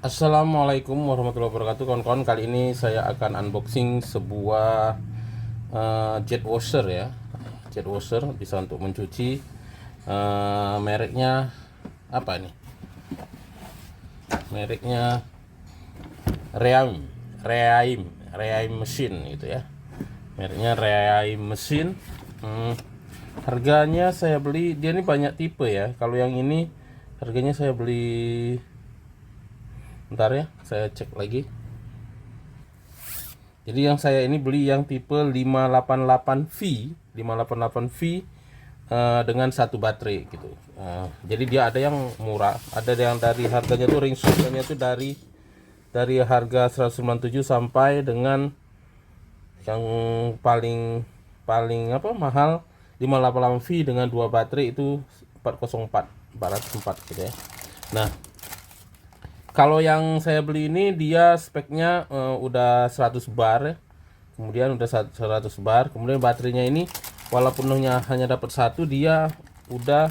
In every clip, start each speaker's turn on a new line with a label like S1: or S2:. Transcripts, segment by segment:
S1: Assalamualaikum warahmatullahi wabarakatuh, kawan-kawan. Kali ini saya akan unboxing sebuah jet washer ya. Jet washer bisa untuk mencuci. Mereknya apa nih? Mereknya Reaim, Reaim Machine gitu ya. Mereknya Reaim Machine. Harganya saya beli, dia ini banyak tipe ya. Kalau yang ini harganya saya beli, bentar ya, saya cek lagi. Jadi yang saya ini beli yang tipe 588V, 588V dengan satu baterai gitu. Jadi dia ada yang murah, ada yang dari harganya tuh range harganya tuh dari harga 197 sampai dengan yang paling paling apa mahal 588V dengan dua baterai itu 404 gitu ya. Nah, kalau yang saya beli ini dia speknya udah 100 bar ya. Kemudian udah 100 bar. Kemudian baterainya ini walaupun hanya dapat satu, dia udah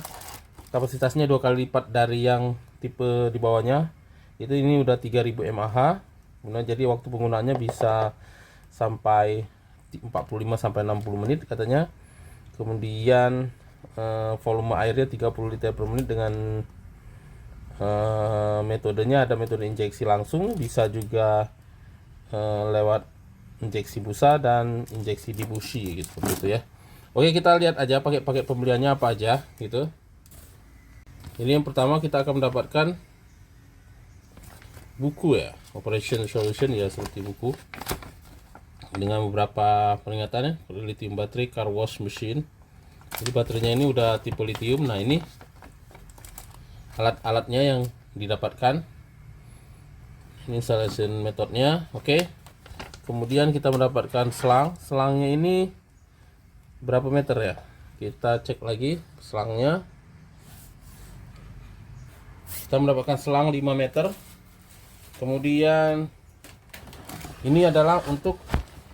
S1: kapasitasnya dua kali lipat dari yang tipe di bawahnya. Itu ini udah 3000 mAh. Kemudian jadi waktu penggunaannya bisa sampai 45 sampai 60 menit katanya. Kemudian volume airnya 30 liter per menit dengan metodenya ada metode injeksi langsung, bisa juga lewat injeksi busa dan injeksi dibusi gitu, gitu ya. Oke, kita lihat aja pakai pembeliannya apa aja gitu. Ini yang pertama kita akan mendapatkan buku ya, Operation Solution ya, seperti buku dengan beberapa peringatannya. Lithium battery car wash machine. Jadi baterainya ini udah tipe lithium. Nah, ini alat-alatnya yang didapatkan, ini installation metodenya. Oke, kemudian kita mendapatkan selangnya ini berapa meter ya, kita cek lagi selangnya. Kita mendapatkan selang 5 meter. Kemudian ini adalah untuk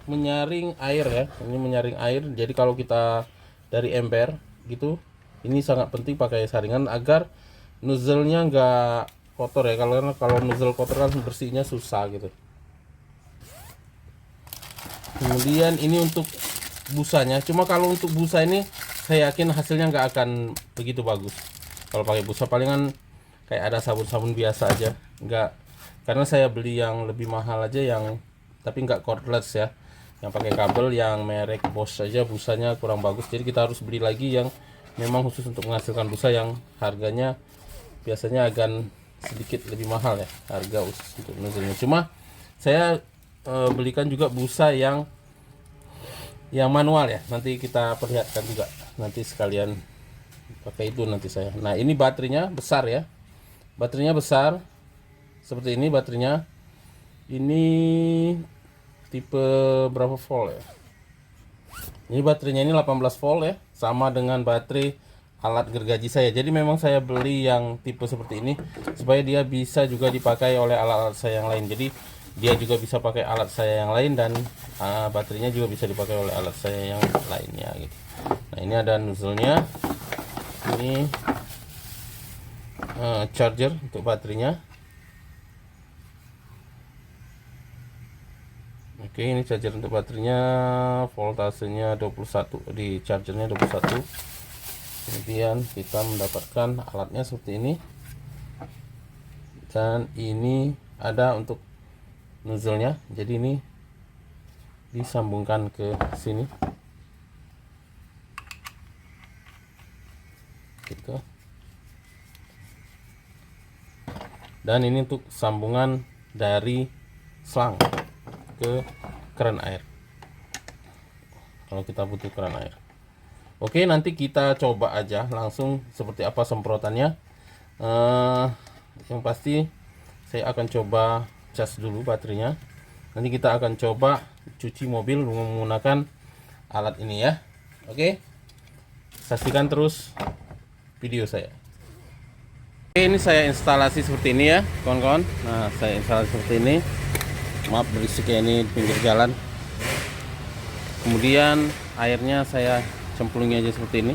S1: menyaring air ya, ini menyaring air. Jadi kalau kita dari ember gitu, ini sangat penting pakai saringan agar nozzle-nya nggak kotor ya. Kalau nozzle kotor kan bersihnya susah gitu. Kemudian ini untuk busanya. Cuma kalau untuk busa ini saya yakin hasilnya nggak akan begitu bagus. Kalau pakai busa palingan kayak ada sabun-sabun biasa aja. Nggak, karena saya beli yang lebih mahal aja, yang tapi nggak cordless ya, yang pakai kabel, yang merek Bosch saja busanya kurang bagus. Jadi kita harus beli lagi yang memang khusus untuk menghasilkan busa, yang harganya biasanya agak sedikit lebih mahal ya, harga khusus untuk nozzle-nya. Cuma saya belikan juga busa yang manual ya, nanti kita perlihatkan juga nanti sekalian pakai itu nanti saya. Nah, ini baterainya besar ya, baterainya besar seperti ini. Baterainya ini tipe berapa volt ya, ini baterainya ini 18 volt ya, sama dengan baterai alat gergaji saya. Jadi memang saya beli yang tipe seperti ini supaya dia bisa juga dipakai oleh alat-alat saya yang lain. Jadi dia juga bisa pakai alat saya yang lain, dan baterainya juga bisa dipakai oleh alat saya yang lainnya gitu. Nah, ini ada nozzle-nya, ini charger untuk baterainya. Oke, ini charger untuk baterainya, voltasenya 21, di chargernya 21. Kemudian kita mendapatkan alatnya seperti ini, dan ini ada untuk nozzle-nya. Jadi ini disambungkan ke sini gitu, dan ini untuk sambungan dari selang ke keran air kalau kita butuh keran air. Oke, nanti kita coba aja langsung seperti apa semprotannya. Yang pasti saya akan coba cas dulu baterainya. Nanti kita akan coba cuci mobil menggunakan alat ini ya. Oke, saksikan terus video saya. Oke, ini saya instalasi seperti ini ya kawan-kawan. Nah, saya instalasi seperti ini. Maaf berisiknya, ini pinggir jalan. Kemudian airnya saya cemplungi aja seperti ini.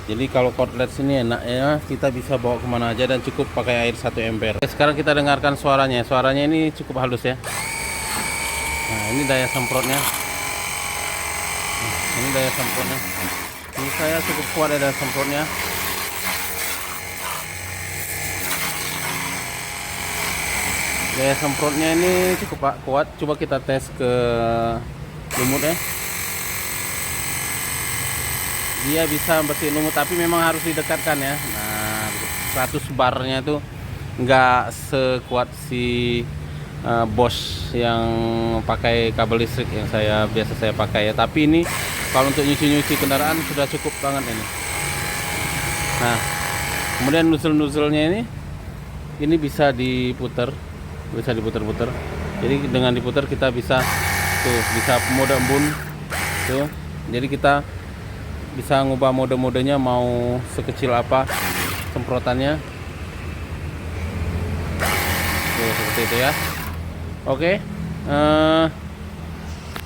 S1: Jadi kalau kotlet sini enaknya kita bisa bawa kemana aja dan cukup pakai air 1 ember. Sekarang kita dengarkan suaranya. Suaranya ini cukup halus ya. Nah, ini daya semprotnya. Ini daya semprotnya. Ini saya cukup kuat ya daya semprotnya. Daya semprotnya ini cukup kuat. Coba kita tes ke lumutnya. Dia bisa bersihin lumut, tapi memang harus didekatkan ya. Nah, 100 barnya itu nggak sekuat si Bosch yang pakai kabel listrik yang biasa saya pakai ya. Tapi ini kalau untuk nyuci kendaraan sudah cukup banget ini. Nah, kemudian nozzle-nozzlenya ini bisa diputar, diputar. Jadi dengan diputar kita bisa mode embun tuh. Jadi kita bisa ngubah mode-modenya mau sekecil apa semprotannya. Tuh, seperti itu ya. Oke,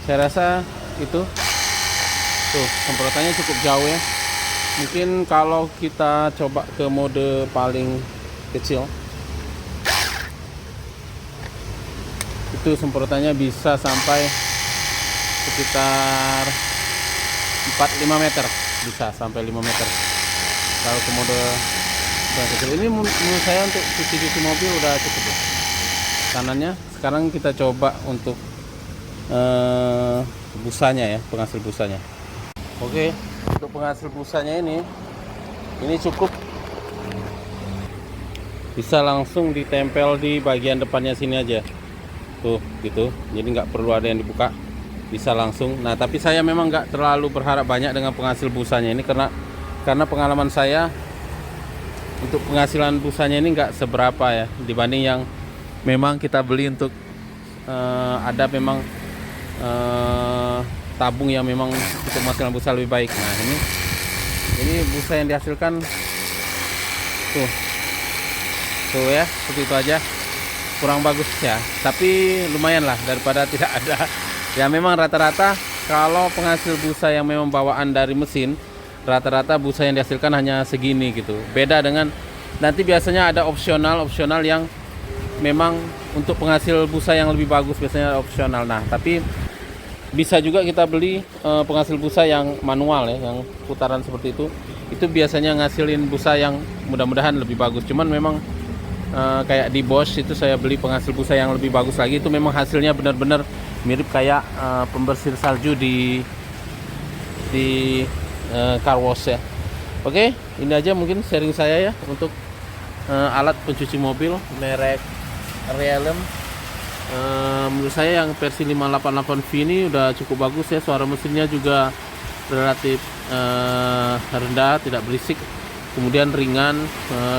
S1: saya rasa itu tuh semprotannya cukup jauh ya. Mungkin kalau kita coba ke mode paling kecil, itu semprotannya bisa sampai sekitar 4-5 meter, bisa sampai 5 meter. Kalau ke mode kecil ini menurut saya untuk cuci mobil udah cukup ya. Kanannya. Sekarang kita coba untuk busanya ya, penghasil busanya. Oke, untuk penghasil busanya ini cukup bisa langsung ditempel di bagian depannya sini aja tuh gitu. Jadi nggak perlu ada yang dibuka, bisa langsung. Nah, tapi saya memang nggak terlalu berharap banyak dengan penghasil busanya ini karena pengalaman saya untuk penghasilan busanya ini nggak seberapa ya dibanding yang memang kita beli untuk ada memang tabung yang memang untuk menghasilkan busa lebih baik. Nah, ini busa yang dihasilkan tuh ya, seperti itu aja. Kurang bagus ya, tapi lumayan lah daripada tidak ada. Ya memang rata-rata kalau penghasil busa yang memang bawaan dari mesin, rata-rata busa yang dihasilkan hanya segini gitu. Beda dengan nanti biasanya ada opsional yang memang untuk penghasil busa yang lebih bagus, biasanya opsional. Nah, tapi bisa juga kita beli penghasil busa yang manual ya, yang putaran seperti itu. Itu biasanya ngasilin busa yang mudah-mudahan lebih bagus. Cuman memang kayak di Bosch itu saya beli penghasil busa yang lebih bagus lagi. Itu memang hasilnya benar-benar mirip kayak pembersih salju di car wash ya. Oke, ini aja mungkin sharing saya ya untuk alat pencuci mobil merek Realem. Menurut saya yang versi 588V ini udah cukup bagus ya. Suara mesinnya juga relatif rendah, tidak berisik, kemudian ringan,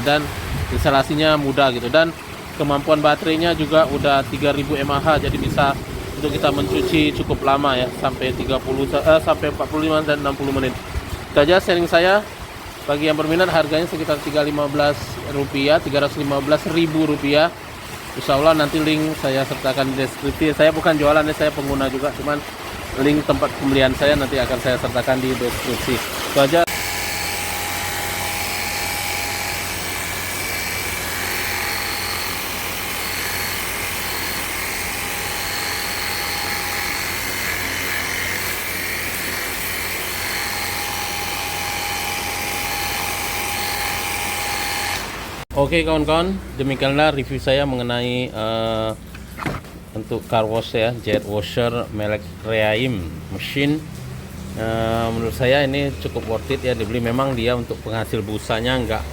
S1: dan instalasinya mudah gitu. Dan kemampuan baterainya juga udah 3000 mAh, jadi bisa untuk kita mencuci cukup lama ya, sampai 45 dan 60 menit. Itu aja sharing saya. Bagi yang berminat harganya sekitar Rp315.000. Insya Allah nanti link saya sertakan di deskripsi. Saya bukan jualan ya, saya pengguna juga, cuman link tempat pembelian saya nanti akan saya sertakan di deskripsi. Itu aja. Oke kawan-kawan, demikianlah review saya mengenai untuk car wash ya, jet washer merek Realem mesin. Menurut saya ini cukup worth it ya dibeli. Memang dia untuk penghasil busanya nggak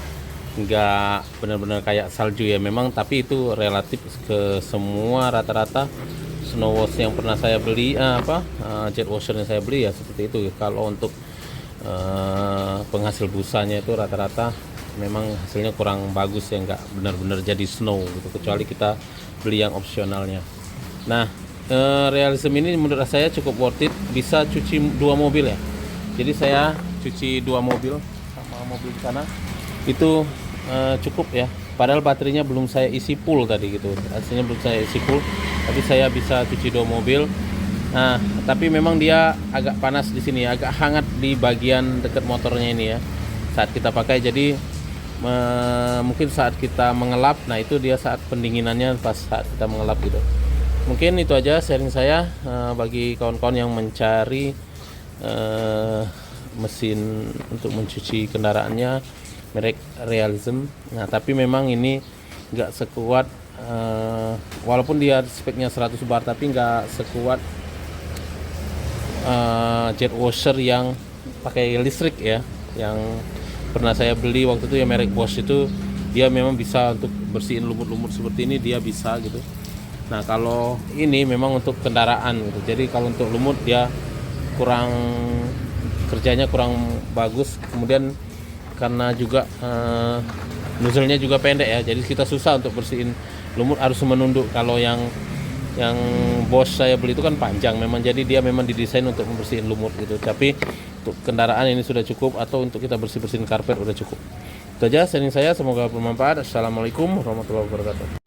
S1: benar-benar kayak salju ya memang, tapi itu relatif ke semua rata-rata snow wash yang pernah saya beli, jet washer yang saya beli ya seperti itu. Kalau untuk penghasil busanya itu rata-rata memang hasilnya kurang bagus ya, nggak benar-benar jadi snow gitu, kecuali kita beli yang opsionalnya. Nah, Realem ini menurut saya cukup worth it, bisa cuci 2 mobil ya. Jadi saya cuci 2 mobil sama mobil di sana itu cukup ya. Padahal baterainya belum saya isi full tadi gitu, hasilnya belum saya isi full, tapi saya bisa cuci 2 mobil. Nah, tapi memang dia agak panas di sini, agak hangat di bagian dekat motornya ini ya. saat kita pakai. Jadi mungkin saat kita mengelap, nah itu dia saat pendinginannya pas saat kita mengelap gitu. Mungkin itu aja sharing saya bagi kawan-kawan yang mencari mesin untuk mencuci kendaraannya merek Realism. Nah tapi memang ini nggak sekuat, walaupun dia speknya 100 bar, tapi nggak sekuat jet washer yang pakai listrik ya, yang pernah saya beli waktu itu ya merek Bosch itu. Dia memang bisa untuk bersihin lumut-lumut seperti ini, dia bisa gitu. Nah kalau ini memang untuk kendaraan gitu, jadi kalau untuk lumut dia kerjanya kurang bagus. Kemudian karena juga nozzle-nya juga pendek ya, jadi kita susah untuk bersihin lumut, harus menunduk. Kalau yang Bosch saya beli itu kan panjang memang, jadi dia memang didesain untuk membersihin lumut gitu. Tapi untuk kendaraan ini sudah cukup, atau untuk kita bersihin karpet udah cukup. Itu aja sharing saya, semoga bermanfaat. Assalamualaikum warahmatullahi wabarakatuh.